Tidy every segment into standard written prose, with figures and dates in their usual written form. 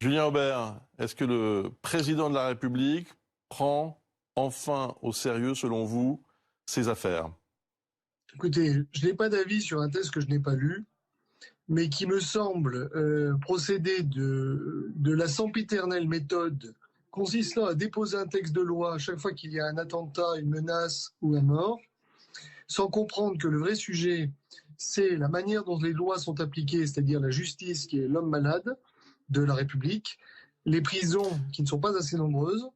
Julien Aubert, est-ce que le président de la République prend enfin au sérieux, selon vous, ces affaires? Écoutez, je n'ai pas d'avis sur un texte que je n'ai pas lu, mais qui me semble procéder de la sempiternelle méthode consistant à déposer un texte de loi à chaque fois qu'il y a un attentat, une menace ou un mort, sans comprendre que le vrai sujet, c'est la manière dont les lois sont appliquées, c'est-à-dire la justice qui est l'homme malade de la République, les prisons qui ne sont pas assez nombreuses,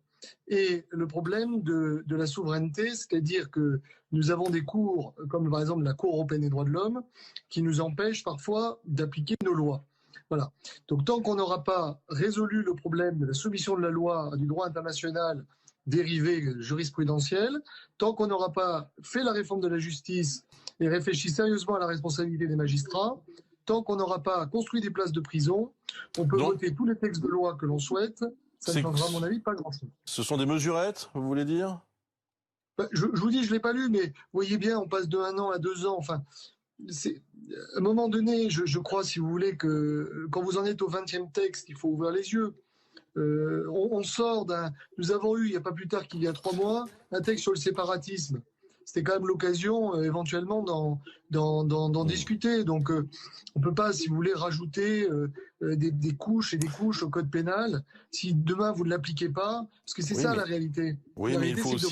et le problème de la souveraineté, c'est-à-dire que nous avons des cours, comme par exemple la Cour européenne des droits de l'homme, qui nous empêchent parfois d'appliquer nos lois. Voilà. Donc tant qu'on n'aura pas résolu le problème de la soumission de la loi à du droit international dérivé jurisprudentiel, tant qu'on n'aura pas fait la réforme de la justice et réfléchi sérieusement à la responsabilité des magistrats, tant qu'on n'aura pas construit des places de prison, on peut Donc, voter tous les textes de loi que l'on souhaite, ça ne changera à mon avis pas grand-chose. ce sont des mesurettes, vous voulez dire? Je vous dis, je ne l'ai pas lu, mais vous voyez bien, on passe de 1 an à 2 ans. Enfin, à un moment donné, je crois, si vous voulez, que quand vous en êtes au 20e texte, il faut ouvrir les yeux. On sort d'un... Nous avons eu, il n'y a pas plus tard qu'il y a 3 mois, un texte sur le séparatisme. C'était quand même l'occasion, éventuellement, d'en discuter. Donc, on ne peut pas, si vous voulez, rajouter des couches et des couches au code pénal si demain vous ne l'appliquez pas. Parce que c'est Oui, ça mais, la réalité. oui, La mais il réalité, faut c'est que aussi